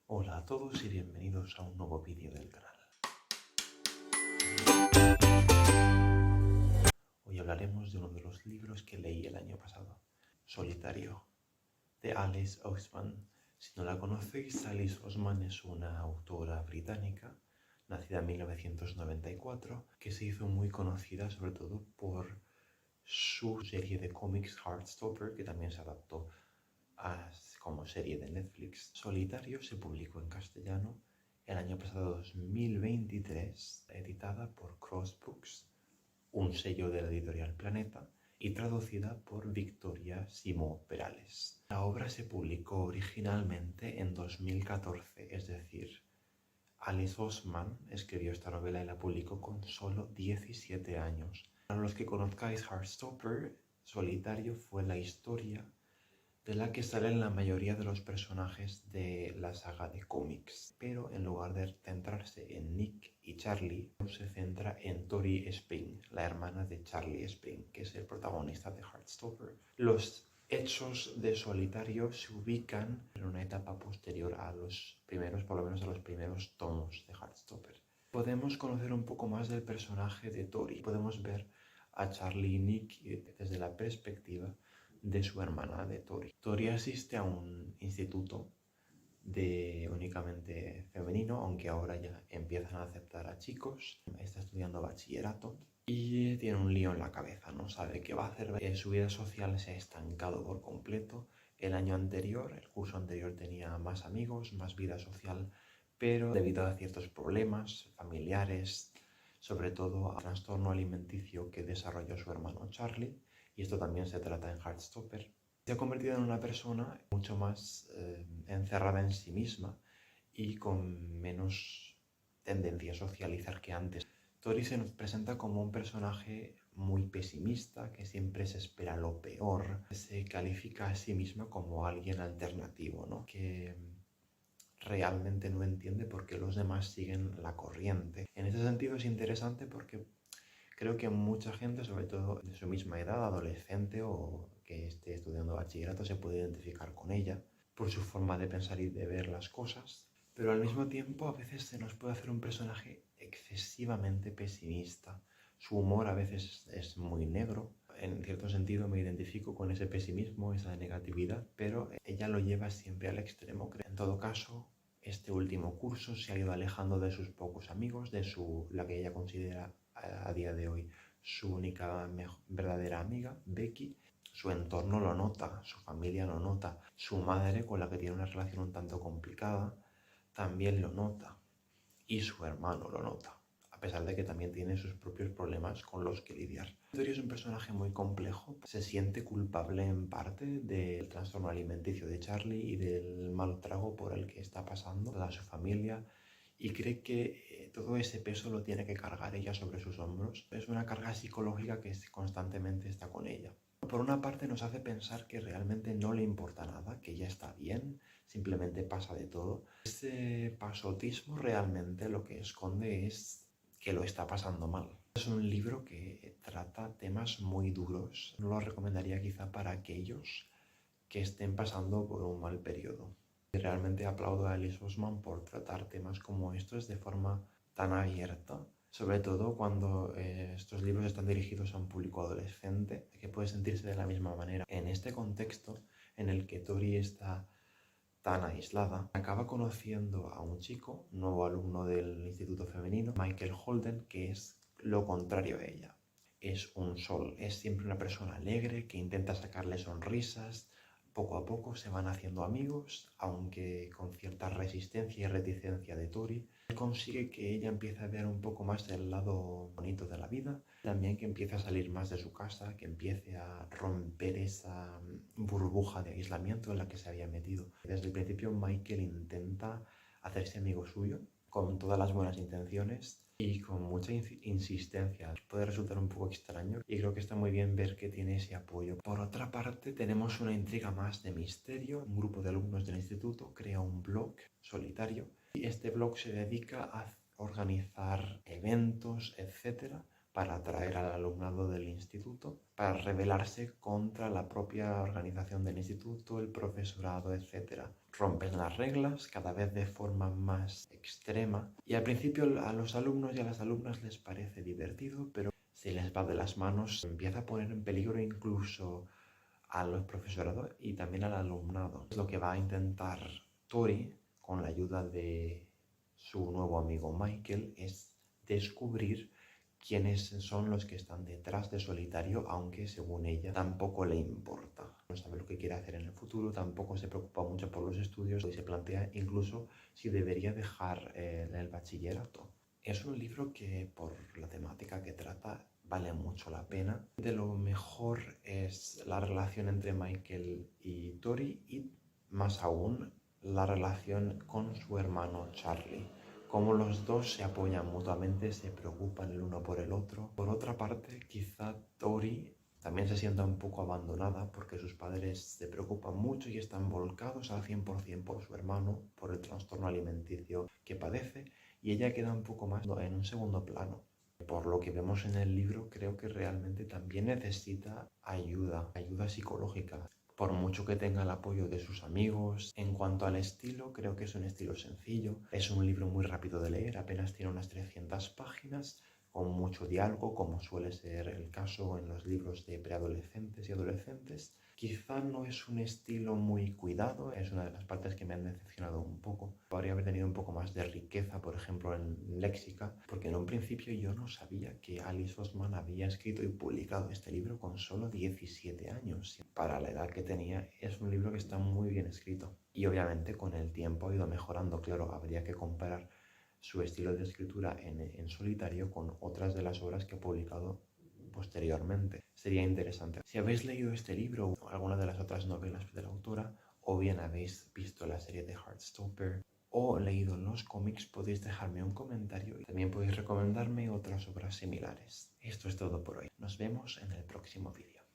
Hola a todos y bienvenidos a un nuevo vídeo del canal. Hoy hablaremos de uno de los libros que leí el año pasado, Solitario, de Alice Oseman. Si no la conocéis, Alice Oseman es una autora británica, nacida en 1994, que se hizo muy conocida sobre todo por su serie de cómics Heartstopper, que también se adaptó como serie de Netflix. Solitario se publicó en castellano el año pasado 2023, editada por Crossbooks, un sello de la editorial Planeta, y traducida por Victoria Simó Perales. La obra se publicó originalmente en 2014, es decir, Alice Oseman escribió esta novela y la publicó con solo 17 años. Para los que conozcáis Heartstopper, Solitario fue la historia de la que salen la mayoría de los personajes de la saga de cómics. Pero en lugar de centrarse en Nick y Charlie, se centra en Tori Spring, la hermana de Charlie Spring, que es el protagonista de Heartstopper. Los hechos de Solitario se ubican en una etapa posterior a los primeros, por lo menos a los primeros tomos de Heartstopper. Podemos conocer un poco más del personaje de Tori. Podemos ver a Charlie y Nick desde la perspectiva de su hermana, de Tori. Tori asiste a un instituto únicamente femenino, aunque ahora ya empiezan a aceptar a chicos. Está estudiando bachillerato y tiene un lío en la cabeza, no sabe qué va a hacer. Su vida social se ha estancado por completo. El año anterior, el curso anterior, tenía más amigos, más vida social, pero debido a ciertos problemas familiares, sobre todo al trastorno alimenticio que desarrolló su hermano Charlie, y esto también se trata en Heartstopper, se ha convertido en una persona mucho más encerrada en sí misma y con menos tendencia a socializar que antes. Tori se nos presenta como un personaje muy pesimista, que siempre se espera lo peor, se califica a sí misma como alguien alternativo, ¿no? Que realmente no entiende por qué los demás siguen la corriente. En ese sentido es interesante porque creo que mucha gente, sobre todo de su misma edad, adolescente o que esté estudiando bachillerato, se puede identificar con ella por su forma de pensar y de ver las cosas. Pero al mismo tiempo a veces se nos puede hacer un personaje excesivamente pesimista. Su humor a veces es muy negro. En cierto sentido me identifico con ese pesimismo, esa negatividad, pero ella lo lleva siempre al extremo. En todo caso, este último curso se ha ido alejando de sus pocos amigos, de la que ella considera a día de hoy su única verdadera amiga, Becky. Su entorno lo nota, su familia lo nota, su madre, con la que tiene una relación un tanto complicada, también lo nota, y su hermano lo nota, a pesar de que también tiene sus propios problemas con los que lidiar. Tori es un personaje muy complejo, se siente culpable en parte del trastorno alimenticio de Charlie y del mal trago por el que está pasando toda su familia, y cree que todo ese peso lo tiene que cargar ella sobre sus hombros. Es una carga psicológica que constantemente está con ella. Por una parte nos hace pensar que realmente no le importa nada, que ella está bien, simplemente pasa de todo. Ese pasotismo realmente lo que esconde es que lo está pasando mal. Es un libro que trata temas muy duros. No lo recomendaría quizá para aquellos que estén pasando por un mal periodo. Y realmente aplaudo a Alice Oseman por tratar temas como estos de forma tan abierta, sobre todo cuando estos libros están dirigidos a un público adolescente que puede sentirse de la misma manera. En este contexto en el que Tori está tan aislada, acaba conociendo a un chico, nuevo alumno del Instituto Femenino, Michael Holden, que es lo contrario a ella. Es un sol, es siempre una persona alegre que intenta sacarle sonrisas. Poco a poco se van haciendo amigos, aunque con cierta resistencia y reticencia de Tori. Consigue que ella empiece a ver un poco más del lado bonito de la vida, también que empiece a salir más de su casa, que empiece a romper esa burbuja de aislamiento en la que se había metido. Desde el principio Michael intenta hacerse amigo suyo, con todas las buenas intenciones y con mucha insistencia. Puede resultar un poco extraño y creo que está muy bien ver que tiene ese apoyo. Por otra parte, tenemos una intriga más de misterio. Un grupo de alumnos del instituto crea un blog solitario y este blog se dedica a organizar eventos, etcétera, para atraer al alumnado del instituto, para rebelarse contra la propia organización del instituto, el profesorado, etc. Rompen las reglas cada vez de forma más extrema y al principio a los alumnos y a las alumnas les parece divertido, pero se les va de las manos, empieza a poner en peligro incluso a los profesorados y también al alumnado. Lo que va a intentar Tori, con la ayuda de su nuevo amigo Michael, es descubrir quiénes son los que están detrás de Solitario, aunque según ella tampoco le importa. No sabe lo que quiere hacer en el futuro, tampoco se preocupa mucho por los estudios y se plantea incluso si debería dejar el bachillerato. Es un libro que, por la temática que trata, vale mucho la pena. De lo mejor es la relación entre Michael y Tori y, más aún, la relación con su hermano Charlie. Cómo los dos se apoyan mutuamente, se preocupan el uno por el otro. Por otra parte, quizá Tori también se sienta un poco abandonada porque sus padres se preocupan mucho y están volcados al 100% por su hermano, por el trastorno alimenticio que padece, y ella queda un poco más en un segundo plano. Por lo que vemos en el libro, creo que realmente también necesita ayuda psicológica. Por mucho que tenga el apoyo de sus amigos. En cuanto al estilo, creo que es un estilo sencillo. Es un libro muy rápido de leer, apenas tiene unas 300 páginas, con mucho diálogo, como suele ser el caso en los libros de preadolescentes y adolescentes. Quizá no es un estilo muy cuidado, es una de las partes que me han decepcionado un poco. Podría haber tenido un poco más de riqueza, por ejemplo, en léxica, porque en un principio yo no sabía que Alice Oseman había escrito y publicado este libro con solo 17 años. Para la edad que tenía, es un libro que está muy bien escrito. Y obviamente con el tiempo ha ido mejorando. Claro, habría que comparar su estilo de escritura en solitario con otras de las obras que ha publicado posteriormente. Sería interesante. Si habéis leído este libro o alguna de las otras novelas de la autora, o bien habéis visto la serie de Heartstopper o leído los cómics, podéis dejarme un comentario y también podéis recomendarme otras obras similares. Esto es todo por hoy. Nos vemos en el próximo vídeo.